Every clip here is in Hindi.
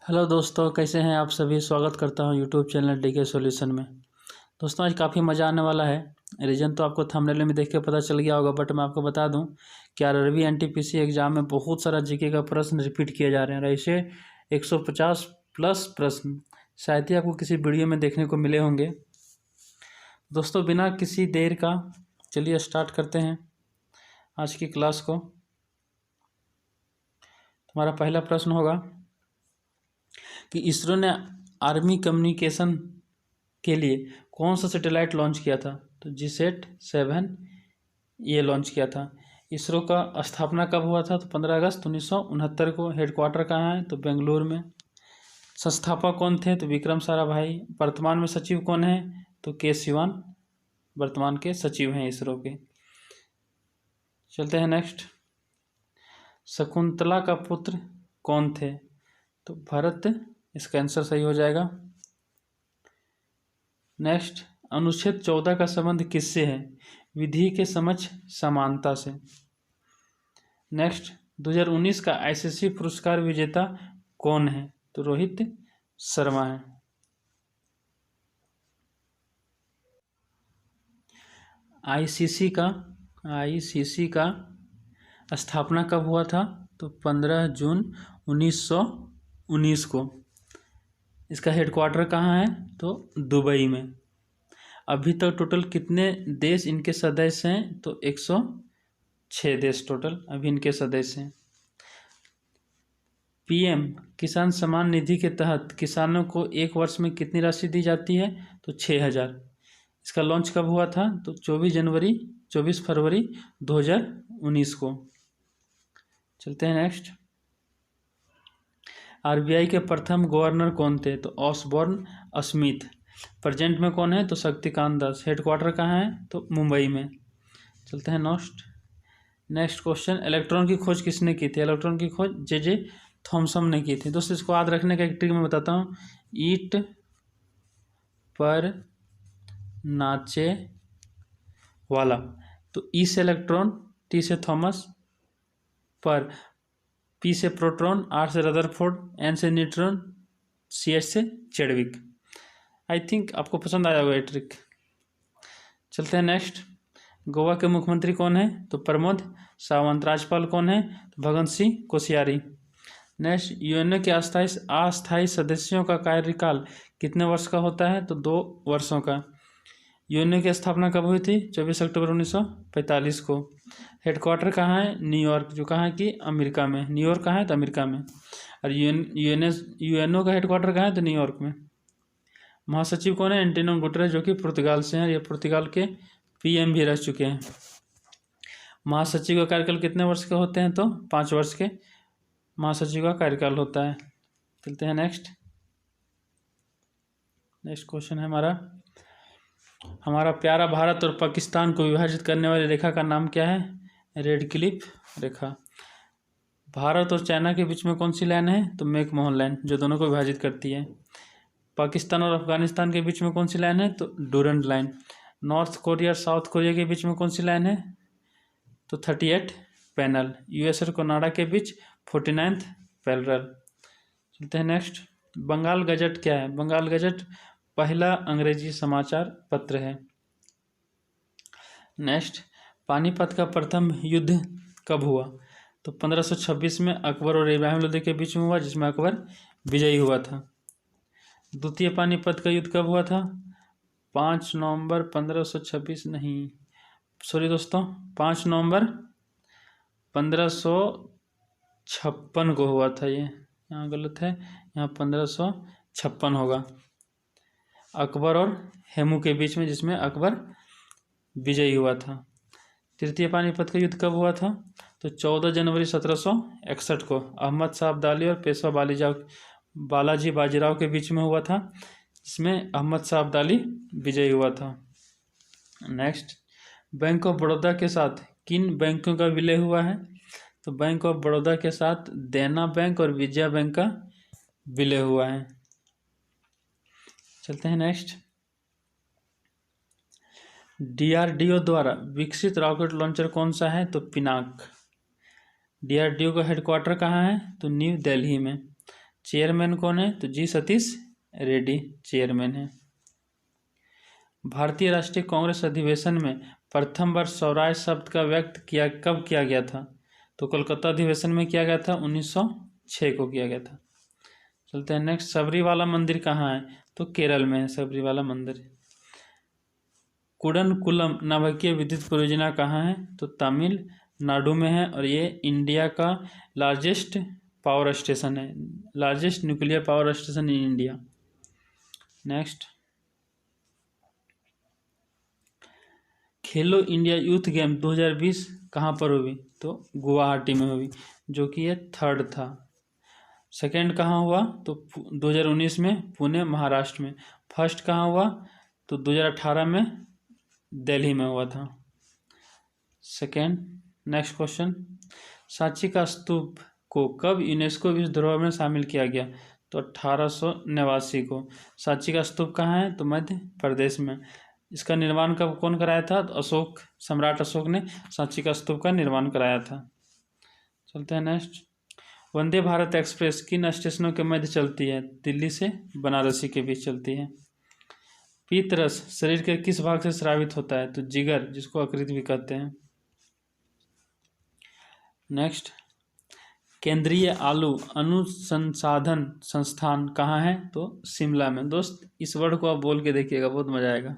हेलो दोस्तों, कैसे हैं आप सभी। स्वागत करता हूं यूट्यूब चैनल डीके सॉल्यूशन में। दोस्तों आज काफ़ी मज़ा आने वाला है। रीज़न तो आपको थंबनेल में देख के पता चल गया होगा, बट मैं आपको बता दूं कि आरआरबी एनटीपीसी एग्ज़ाम में बहुत सारा जीके का प्रश्न रिपीट किए जा रहे हैं। ऐसे 150 प्लस प्रश्न शायद ही आपको किसी वीडियो में देखने को मिले होंगे। दोस्तों बिना किसी देर का चलिए स्टार्ट करते हैं आज की क्लास को। हमारा पहला प्रश्न होगा कि इसरो ने आर्मी कम्युनिकेशन के लिए कौन सा सैटेलाइट लॉन्च किया था। तो GSAT-7 ये लॉन्च किया था। इसरो का स्थापना कब हुआ था। तो 15 अगस्त 1969 को। हेडक्वार्टर कहाँ है। तो बेंगलुरु में। संस्थापक कौन थे। तो विक्रम साराभाई। वर्तमान में सचिव कौन है। तो के सिवान वर्तमान के सचिव हैं इसरो के। चलते हैं नेक्स्ट। शकुंतला का पुत्र कौन थे। तो भरत। इसका आंसर सही हो जाएगा। नेक्स्ट, अनुच्छेद 14 का संबंध किससे है। विधि के समक्ष समानता से। नेक्स्ट, 2019 का आईसीसी पुरस्कार विजेता कौन है। तो रोहित शर्मा है। आईसीसी का स्थापना कब हुआ था। तो 15 जून 1919 को। इसका हेडक्वार्टर कहाँ है। तो दुबई में। अभी तक टोटल कितने देश इनके सदस्य हैं। तो 106 देश टोटल अभी इनके सदस्य हैं। पीएम किसान सम्मान निधि के तहत किसानों को एक वर्ष में कितनी राशि दी जाती है। तो 6,000। इसका लॉन्च कब हुआ था। तो 24 फरवरी 2019 को। चलते हैं नेक्स्ट। आरबीआई के प्रथम गवर्नर कौन थे। तो ऑसबॉर्न स्मिथ। प्रेजेंट में कौन है। तो शक्तिकांत दास। हेडक्वार्टर कहाँ है। तो मुंबई में। चलते हैं नेक्स्ट क्वेश्चन। इलेक्ट्रॉन की खोज किसने की थी। इलेक्ट्रॉन की खोज जे थॉमसन ने की थी। दोस्तों इसको याद रखने का एक ट्रिक मैं बताता हूँ। ईंट पर नाचे वाला। तो ई से इलेक्ट्रॉन, टी से थॉमस, पर पी से प्रोटॉन, आर से रदरफोर्ड, एन से न्यूट्रॉन, CH से चेडविक। आई थिंक आपको पसंद आया होगा ये ट्रिक। चलते हैं नेक्स्ट। गोवा के मुख्यमंत्री कौन है। तो प्रमोद सावंत। राज्यपाल कौन है। तो भगत सिंह कोश्यारी। नेक्स्ट, यूएनओ के अस्थायी सदस्यों का कार्यकाल कितने वर्ष का होता है। तो 2 वर्षों का। यूएनओ की स्थापना कब हुई थी। 24 अक्टूबर 1945 को। हेडक्वार्टर कहाँ है। न्यूयॉर्क, जो कहाँ है कि अमेरिका में। न्यूयॉर्क कहाँ है। तो अमेरिका में। और यूएनओ का हेडक्वार्टर कहाँ है। तो न्यूयॉर्क में। महासचिव कौन है। एंटोनियो गुटेरेस, जो कि पुर्तगाल से हैं। ये पुर्तगाल के PM भी रह चुके हैं। महासचिव का कार्यकाल कितने वर्ष के होते हैं। तो 5 वर्ष के महासचिव का कार्यकाल होता है। चलते हैं नेक्स्ट क्वेश्चन है हमारा प्यारा भारत और पाकिस्तान को विभाजित करने वाली रेखा का नाम क्या है। रेड क्लिफ रेखा। भारत और चाइना के बीच में कौन सी लाइन है। तो मैकमोहन लाइन, जो दोनों को विभाजित करती है। पाकिस्तान और अफगानिस्तान के बीच में कौन सी लाइन है। तो डूरंड लाइन। नॉर्थ कोरिया और साउथ कोरिया के बीच में कौन सी लाइन है। तो 38 पैनल। यूएस और कनाडा के बीच 49th पैरेलल। चलते हैं नेक्स्ट। बंगाल गजट क्या है। बंगाल गजट पहला अंग्रेजी समाचार पत्र है। नेक्स्ट, पानीपत का प्रथम युद्ध कब हुआ। तो 1526 में अकबर और इब्राहिम लोदी के बीच में हुआ, जिसमें अकबर विजयी हुआ था। द्वितीय पानीपत का युद्ध कब हुआ था। 5 नवंबर 1526 नहीं, सॉरी दोस्तों, 5 नवंबर 1556 को हुआ था। ये यहाँ गलत है, यहाँ 1556 होगा। अकबर और हेमू के बीच में, जिसमें अकबर विजयी हुआ था। तृतीय पानीपत का युद्ध कब हुआ था। तो 14 जनवरी 1761 को अहमद शाह अब्दाली और पेशवा बालाजी बाजीराव के बीच में हुआ था, जिसमें अहमद शाह अब्दाली विजयी हुआ था। नेक्स्ट, बैंक ऑफ बड़ौदा के साथ किन बैंकों का विलय हुआ है। तो बैंक ऑफ बड़ौदा के साथ देना बैंक और विजया बैंक का विलय हुआ है। चलते हैं नेक्स्ट। DRDO द्वारा विकसित रॉकेट लॉन्चर कौन सा है। तो पिनाक। DRDO का हेडक्वार्टर कहाँ है। तो न्यू दिल्ली में। चेयरमैन कौन है? तो जी सतीश रेड्डी चेयरमैन है। भारतीय राष्ट्रीय कांग्रेस अधिवेशन में प्रथम बार स्वराज शब्द का व्यक्त कब किया गया था? तो कोलकाता अधिवेशन में किया गया था, 1906 को किया गया था। चलते हैं नेक्स्ट। सबरीवाला मंदिर कहाँ है? तो केरल में है सबरीवाला मंदिर। कुडनकुलम नाभिकीय विद्युत परियोजना कहाँ है? तो तमिलनाडु में है, और ये इंडिया का लार्जेस्ट पावर स्टेशन है, largest nuclear power station in India. Next, Khelo India youth game 2020 कहाँ पर हुई? तो गुवाहाटी में हुई, जो कि ये थर्ड था। सेकंड कहाँ हुआ? तो 2019 में पुणे महाराष्ट्र में। फर्स्ट कहाँ हुआ? तो 2018 में दिल्ली में हुआ था। सेकंड। नेक्स्ट क्वेश्चन, सांची का स्तूप को कब यूनेस्को विश्व धरोहर में शामिल किया गया? तो 1889 को। सांची का स्तूप कहाँ है? तो मध्य प्रदेश में। इसका निर्माण कब कौन कराया था? तो अशोक, सम्राट अशोक ने सांची का स्तूप का निर्माण कराया था। चलते हैं नेक्स्ट। वंदे भारत एक्सप्रेस किन स्टेशनों के मध्य चलती है? दिल्ली से बनारसी के बीच चलती है। पीतरस शरीर के किस भाग से स्रावित होता है? तो जिगर, जिसको यकृत भी कहते हैं। नेक्स्ट, केंद्रीय आलू अनुसंधान संस्थान कहाँ है? तो शिमला में। दोस्त इस वर्ड को आप बोल के देखिएगा, बहुत मजा आएगा।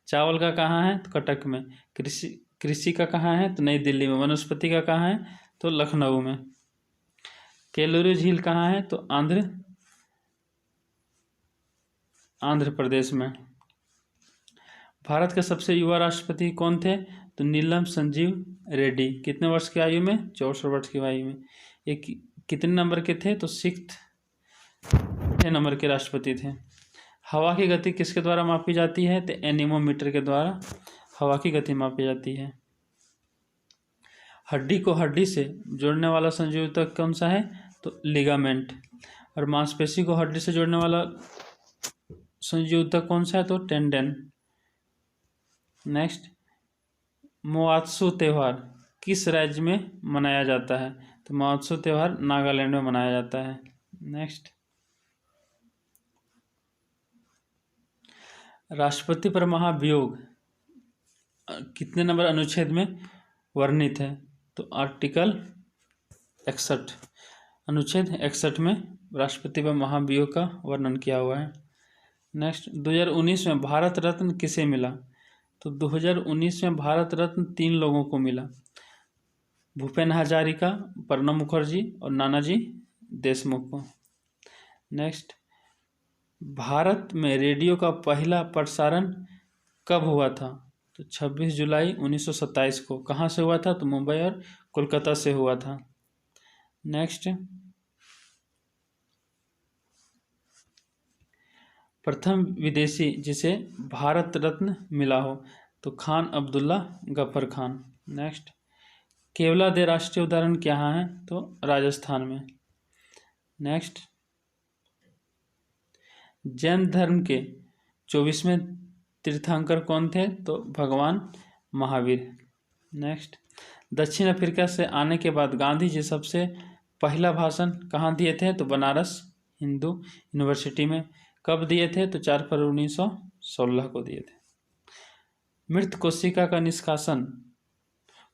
चावल का कहाँ है? तो कटक में। कृषि का कहाँ है? तो नई दिल्ली में। वनस्पति का कहाँ है? तो लखनऊ में। केलोरी झील कहाँ है? तो आंध्र प्रदेश में। भारत के सबसे युवा राष्ट्रपति कौन थे? तो नीलम संजीव रेड्डी। कितने वर्ष की आयु में? 64 वर्ष की आयु में। ये कितने नंबर के थे? तो 6 नंबर के राष्ट्रपति थे। हवा की गति किसके द्वारा मापी जाती है? तो एनीमोमीटर के द्वारा हवा की गति मापी जाती है। हड्डी को हड्डी से जोड़ने वाला संयोजक कौन सा है? तो लिगामेंट। और मांसपेशी को हड्डी से जोड़ने वाला संयोजक कौन सा है? तो टेंडन। नेक्स्ट, मोआत्सु त्यौहार किस राज्य में मनाया जाता है? तो मोआत्सु त्यौहार नागालैंड में मनाया जाता है। नेक्स्ट, राष्ट्रपति पर महाभियोग कितने नंबर अनुच्छेद में वर्णित है? तो आर्टिकल 61, अनुच्छेद 61 में राष्ट्रपति पर महाभियोग का वर्णन किया हुआ है। नेक्स्ट, 2019 में भारत रत्न किसे मिला? तो 2019 में भारत रत्न 3 लोगों को मिला, भूपेन हजारिका, प्रणब मुखर्जी और नानाजी देशमुख को। नेक्स्ट, भारत में रेडियो का पहला प्रसारण कब हुआ था? तो 26 जुलाई 1927 को। कहाँ से हुआ था? तो मुंबई और कोलकाता से हुआ था। नेक्स्ट, प्रथम विदेशी जिसे भारत रत्न मिला हो? तो खान अब्दुल्ला गफर खान। नेक्स्ट, केवलादेव राष्ट्रीय उद्यान कहाँ है? तो राजस्थान में। नेक्स्ट, जैन धर्म के 24वें तीर्थंकर कौन थे? तो भगवान महावीर। नेक्स्ट, दक्षिण अफ्रीका से आने के बाद गांधी जी सबसे पहला भाषण कहाँ दिए थे? तो बनारस हिंदू यूनिवर्सिटी में। कब दिए थे? तो 4 फरवरी 1916 को दिए थे। मृत कोशिका का निष्कासन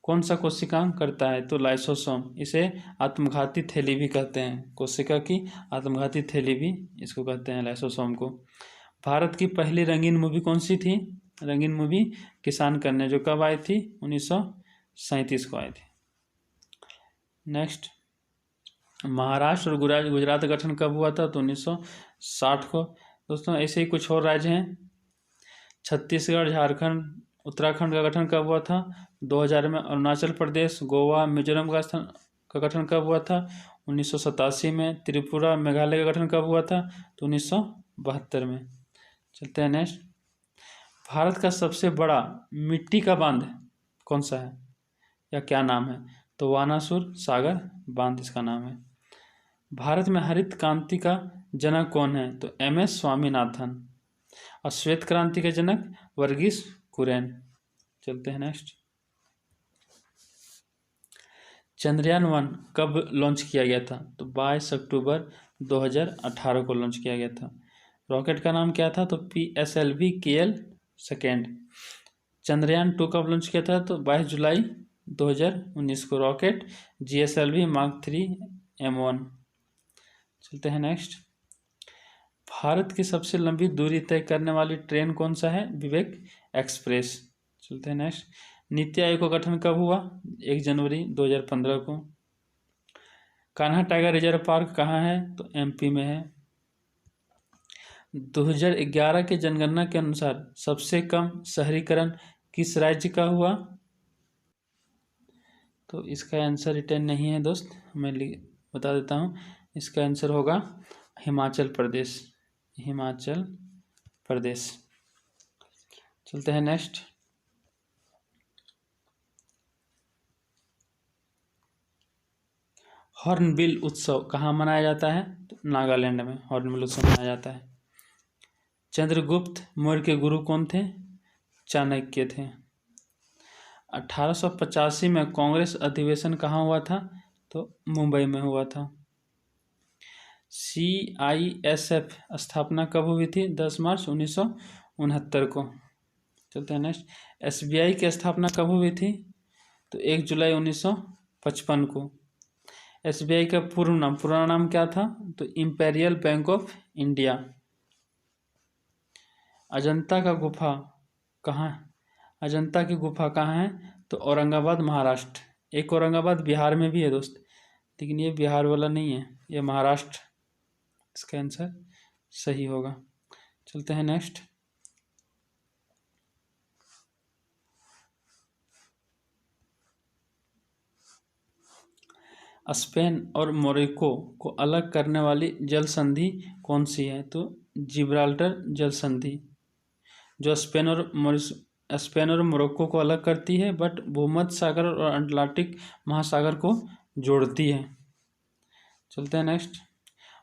कौन सा कोशिकांग करता है? तो लाइसोसोम। इसे आत्मघाती थैली भी कहते हैं, कोशिका की आत्मघाती थैली भी इसको कहते हैं, लाइसोसोम को। भारत की पहली रंगीन मूवी कौन सी थी? रंगीन मूवी किसान कन्या, जो कब आई थी? 1937 को आई थी। नेक्स्ट, महाराष्ट्र और गुजरात गठन कब हुआ था? तो 1960 को। दोस्तों ऐसे ही कुछ और राज्य हैं। छत्तीसगढ़, झारखंड, उत्तराखंड का गठन कब हुआ था? 2000 में। अरुणाचल प्रदेश, गोवा, मिजोरम का गठन कब हुआ था? 1987 में। त्रिपुरा, मेघालय का गठन कब हुआ था? तो 1972 में। चलते हैं नेक्स्ट। भारत का सबसे बड़ा मिट्टी का बांध कौन सा है या क्या नाम है? तो वानासुर सागर बांध इसका नाम है। भारत में हरित क्रांति का जनक कौन है? तो MS स्वामीनाथन। और श्वेत क्रांति के जनक वर्गीस कुरियन। चलते हैं नेक्स्ट। चंद्रयान 1 कब लॉन्च किया गया था? तो 22 अक्टूबर 2018 को लॉन्च किया गया था। रॉकेट का नाम क्या था? तो PSLV KL सेकेंड। चंद्रयान 2 कब लॉन्च किया था? तो 22 जुलाई 2019 को। Rocket GSLV Mark 3 M1। चलते हैं नेक्स्ट। भारत की सबसे लंबी दूरी तय करने वाली ट्रेन कौन सा है? विवेक एक्सप्रेस। चलते हैं नेक्स्ट। नीति आयोग का गठन कब हुआ? 1 जनवरी 2015 को। कान्हा टाइगर रिजर्व पार्क कहाँ है? तो MP में है। 2011 के जनगणना के अनुसार सबसे कम शहरीकरण किस राज्य का हुआ? तो इसका आंसर रिटर्न नहीं है दोस्त, मैं बता देता हूँ। इसका आंसर होगा हिमाचल प्रदेश। हिमाचल प्रदेश। चलते हैं नेक्स्ट। हॉर्नबिल उत्सव कहाँ मनाया जाता है? तो नागालैंड में हॉर्नबिल उत्सव मनाया जाता है। चंद्रगुप्त मौर्य के गुरु कौन थे? चाणक्य थे। 1885 में कांग्रेस अधिवेशन कहाँ हुआ था? तो मुंबई में हुआ था। CISF स्थापना कब हुई थी? 10 मार्च 1969 को। चलते हैं नेक्स्ट। SBI की स्थापना कब हुई थी? तो 1 जुलाई 1955 को। SBI का पुराना नाम क्या था? तो imperial bank of India. Ajanta की गुफा कहाँ है? तो औरंगाबाद महाराष्ट्र। एक औरंगाबाद बिहार में भी है दोस्त, लेकिन ये बिहार वाला नहीं है, ये महाराष्ट्र इसका आंसर सही होगा। चलते हैं नेक्स्ट। स्पेन और मोरक्को को अलग करने वाली जल संधि कौन सी है? तो जिब्राल्टर जल संधि, जो स्पेन और मोरक्को को अलग करती है, बट भूमध्य सागर और अटलांटिक महासागर को जोड़ती है। चलते हैं नेक्स्ट।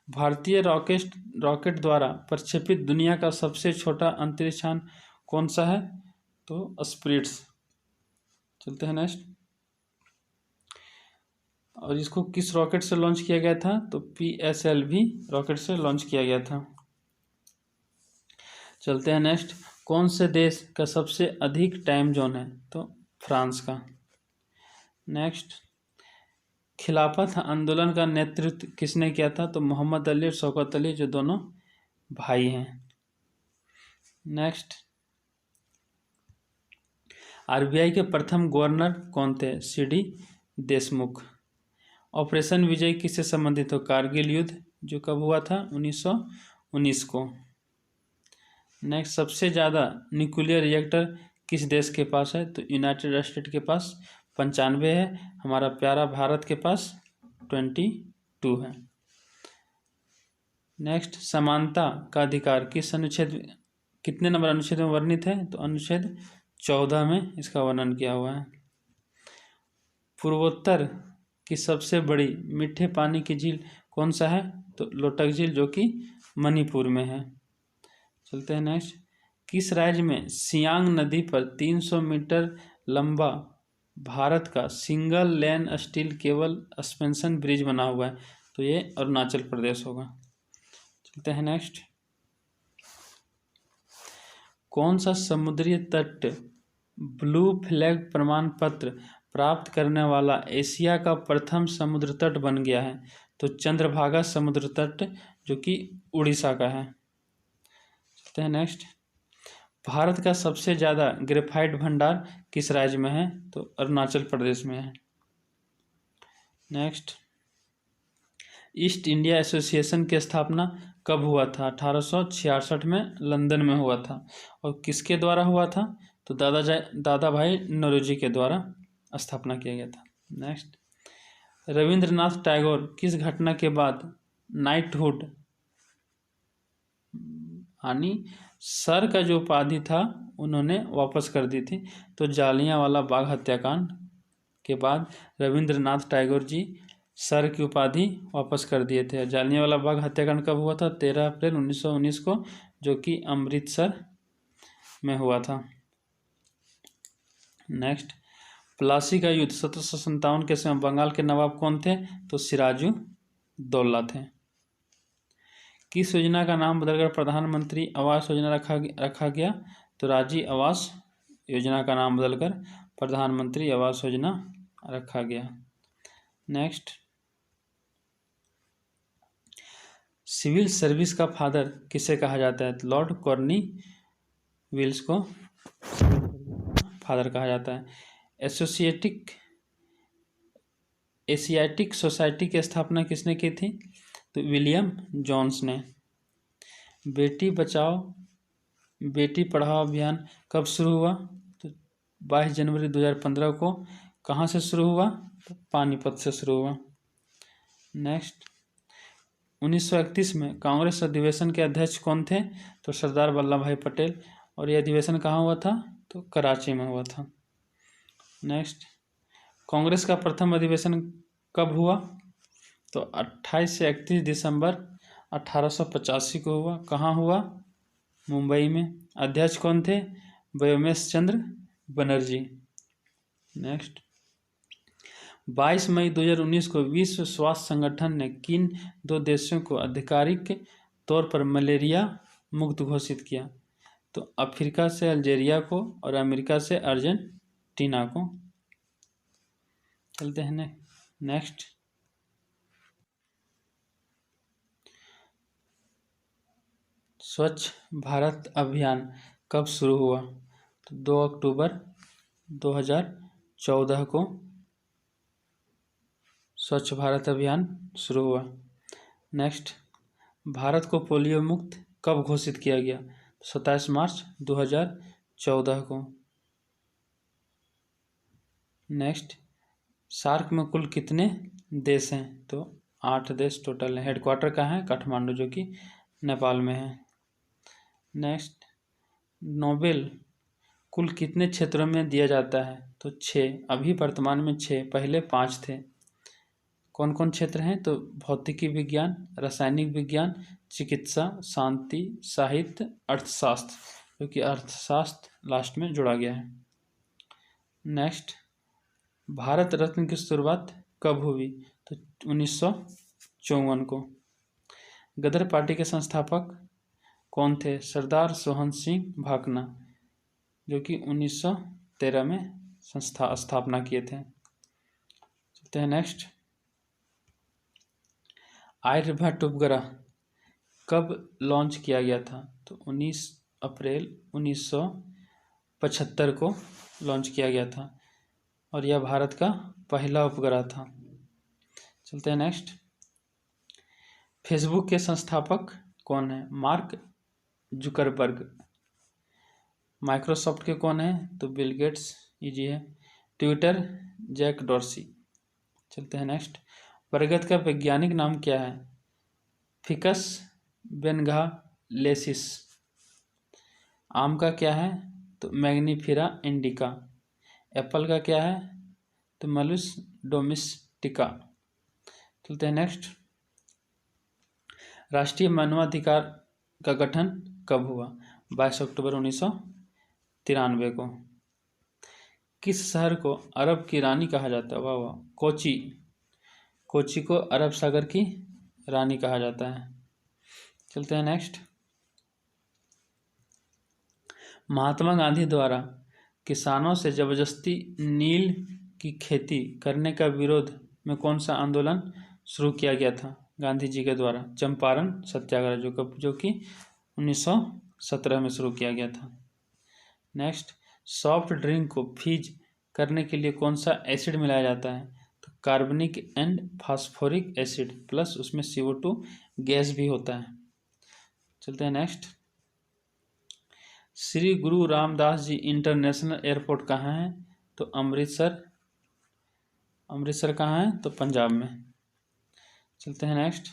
भारतीय रॉकेट द्वारा प्रक्षेपित दुनिया का सबसे छोटा अंतरिक्ष यान कौन सा है? तो स्पिरिट्स। चलते हैं नेक्स्ट। और इसको किस रॉकेट से लॉन्च किया गया था? तो PSLV रॉकेट से लॉन्च किया गया था। चलते हैं नेक्स्ट। कौन से देश का सबसे अधिक टाइम जोन है? तो फ्रांस का। नेक्स्ट। खिलाफत आंदोलन का नेतृत्व किसने किया था? तो मोहम्मद अली और शौकत अली, जो दोनों भाई हैं। नेक्स्ट। RBI के प्रथम गवर्नर कौन थे? CD देशमुख। ऑपरेशन विजय किससे संबंधित हो? कारगिल युद्ध, जो कब हुआ था? 1919 को। नेक्स्ट। सबसे ज़्यादा न्यूक्लियर रिएक्टर किस देश के पास है? तो यूनाइटेड स्टेट के पास 95 है। हमारा प्यारा भारत के पास 22 है। नेक्स्ट। समानता का अधिकार किस अनुच्छेद, कितने नंबर अनुच्छेद में वर्णित है? तो अनुच्छेद 14 में इसका वर्णन किया हुआ है। पूर्वोत्तर की सबसे बड़ी मीठे पानी की झील कौन सा है? तो लोटक झील, जो कि मणिपुर में है। चलते हैं नेक्स्ट। किस राज्य में सियांग नदी पर 300 मीटर लंबा भारत का single lane steel cable suspension bridge बना हुआ है? तो ये अरुणाचल प्रदेश होगा। चलते हैं नेक्स्ट। कौन सा समुद्री तट ब्लू फ्लैग प्रमाण पत्र प्राप्त करने वाला एशिया का प्रथम समुद्र तट बन गया है? तो चंद्रभागा समुद्र तट, जो कि उड़ीसा का है। चलते हैं नेक्स्ट। भारत का सबसे ज़्यादा ग्रेफाइट भंडार किस राज्य में है? तो अरुणाचल प्रदेश में है। नेक्स्ट। ईस्ट इंडिया एसोसिएशन की स्थापना कब हुआ था? 1866 में लंदन में हुआ था। और किसके द्वारा हुआ था? तो दादा भाई नौरोजी के द्वारा स्थापना किया गया था। नेक्स्ट। रविंद्रनाथ टैगोर किस घटना के बाद नाइटहुड यानी सर का जो उपाधि था उन्होंने वापस कर दी थी? तो जालियांवाला बाग हत्याकांड के बाद रविंद्रनाथ टैगोर जी सर की उपाधि वापस कर दिए थे। जालियांवाला बाग हत्याकांड कब हुआ था? 13 अप्रैल 1919 को, जो कि अमृतसर में हुआ था। नेक्स्ट। प्लासी का युद्ध 1757 के समय बंगाल के नवाब कौन थे? तो सिराजुद्दौला थे। किस योजना का नाम बदलकर प्रधानमंत्री आवास योजना रखा गया? तो राजीव आवास योजना का नाम बदलकर प्रधानमंत्री आवास योजना रखा गया। नेक्स्ट, सिविल सर्विस का फादर किसे कहा जाता है? तो लॉर्ड कॉर्नवालिस को फादर कहा जाता है। एशियाटिक सोसाइटी की स्थापना किसने की थी? तो विलियम जोन्स ने। बेटी बचाओ बेटी पढ़ाओ अभियान कब शुरू हुआ? तो 22 जनवरी 2015 को। कहाँ से शुरू हुआ? तो पानीपत से शुरू हुआ। नेक्स्ट, 1931 में कांग्रेस अधिवेशन के अध्यक्ष कौन थे? तो सरदार वल्लभ भाई पटेल। और यह अधिवेशन कहाँ हुआ था? तो कराची में हुआ था। नेक्स्ट, कांग्रेस का प्रथम अधिवेशन कब हुआ? तो 28 से 31 दिसंबर 1885 को हुआ। कहाँ हुआ? मुंबई में। अध्यक्ष कौन थे? व्योमेश चंद्र बनर्जी। नेक्स्ट, 22 मई 2019 को विश्व स्वास्थ्य संगठन ने किन 2 देशों को आधिकारिक तौर पर मलेरिया मुक्त घोषित किया? तो अफ्रीका से अल्जीरिया को और अमेरिका से अर्जेंटीना को। चलते हैं नेक्स्ट, स्वच्छ भारत अभियान कब शुरू हुआ? तो 2 अक्टूबर 2014 को स्वच्छ भारत अभियान शुरू हुआ। नेक्स्ट, भारत को पोलियो मुक्त कब घोषित किया गया? 27 मार्च 2014 को। नेक्स्ट, सार्क में कुल कितने देश हैं? तो 8 देश टोटल है। हेडक्वार्टर कहाँ है? काठमांडू, जो कि नेपाल में है। नेक्स्ट, नोबेल कुल कितने क्षेत्रों में दिया जाता है? तो 6। अभी वर्तमान में 6, पहले 5 थे। कौन कौन क्षेत्र हैं? तो भौतिकी विज्ञान, रासायनिक विज्ञान, चिकित्सा, शांति, साहित्य, अर्थशास्त्र, क्योंकि अर्थशास्त्र लास्ट में जुड़ा गया है। नेक्स्ट, भारत रत्न की शुरुआत कब हुई? तो 1954 को। गदर पार्टी के संस्थापक कौन थे? सरदार सोहन सिंह भाकना, जो कि 1913 में स्थापना किए थे। चलते हैं नेक्स्ट, आर्यभट्ट उपग्रह कब लॉन्च किया गया था? तो 19 अप्रैल 1975 को लॉन्च किया गया था और यह भारत का पहला उपग्रह था। चलते हैं नेक्स्ट, फेसबुक के संस्थापक कौन है? Mark Zuckerberg. माइक्रोसॉफ्ट के कौन है? तो बिल गेट्स, इजी है। Twitter, Jack Dorsey. चलते हैं नेक्स्ट, बरगद का वैज्ञानिक नाम क्या है? Ficus benghalensis. आम का क्या है? तो मैग्नीफेरा इंडिका। एप्पल का क्या है? तो मलुस डोमेस्टिका। चलते हैं नेक्स्ट, राष्ट्रीय मानवाधिकार का गठन कब हुआ? 22 अक्टूबर 1993 को। किस शहर को अरब की रानी कहा जाता है? वाह वाह, कोची। कोची को अरब सागर की रानी कहा जाता है। चलते हैं नेक्स्ट, महात्मा गांधी द्वारा किसानों से जबरदस्ती नील की खेती करने का विरोध में कौन सा आंदोलन शुरू किया गया था गांधी जी के द्वारा? चंपारण सत्याग्रह, जो कि 1917 में शुरू किया गया था। नेक्स्ट, सॉफ्ट ड्रिंक को फीज करने के लिए कौन सा एसिड मिलाया जाता है? तो कार्बनिक एंड फास्फोरिक एसिड प्लस उसमें CO2 गैस भी होता है। चलते हैं नेक्स्ट, श्री गुरु रामदास जी इंटरनेशनल एयरपोर्ट कहाँ है? तो अमृतसर कहाँ है? तो पंजाब में। चलते हैं नेक्स्ट,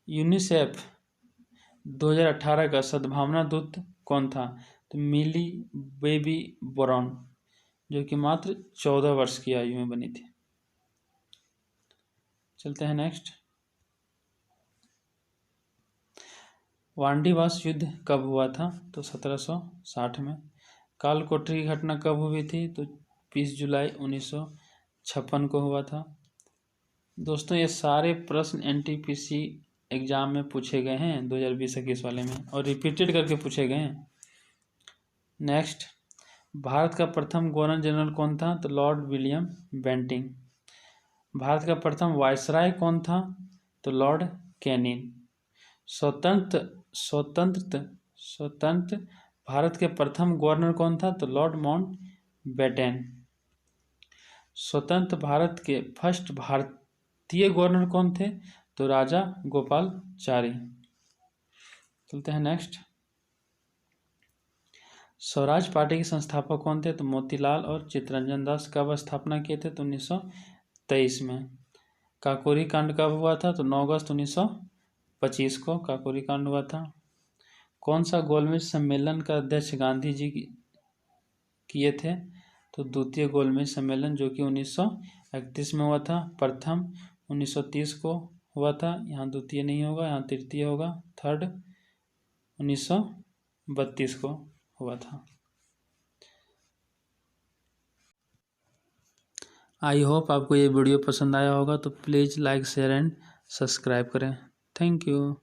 यूनिसेफ 2018 का सद्भावना दूत कौन था? तो मिली बेबी ब्राउन, जो कि मात्र 14 वर्ष की आयु में बनी थी। चलते हैं नेक्स्ट, वांडीवास युद्ध कब हुआ था? तो 1760 में। काल कोठरी की घटना कब हुई थी? तो 20 जुलाई 1956 को हुआ था। दोस्तों, ये सारे प्रश्न NTPC एग्जाम में पूछे गए हैं 2020-21 वाले में, और रिपीटेड करके पूछे गए हैं। नेक्स्ट, भारत का प्रथम गवर्नर जनरल कौन था? तो लॉर्ड विलियम बेंटिंक। भारत का प्रथम वायसराय कौन था? तो लॉर्ड कैनिंग। स्वतंत्र भारत के प्रथम गवर्नर कौन था? तो लॉर्ड माउंटबेटन। स्वतंत्र भारत के फर्स्ट भारतीय गवर्नर कौन थे? तो राजा गोपालचारी। चलते हैं नेक्स्ट। स्वराज पार्टी के संस्थापक कौन थे? तो मोतीलाल और चित्तरंजन दास। कब स्थापना किए थे? तो 1923 में। काकोरी कांड कब हुआ था? तो 9 अगस्त 1925 को काकोरी कांड हुआ था। कौन सा गोलमेज सम्मेलन का अध्यक्ष गांधी जी किए थे? तो द्वितीय गोलमेज सम्मेलन, जो कि 1931 में हुआ था। प्रथम 1930 को हुआ था, यहाँ द्वितीय नहीं होगा, यहाँ तृतीय होगा। थर्ड 1932 को हुआ था। आई होप आपको ये वीडियो पसंद आया होगा, तो please like share and subscribe करें। Thank you.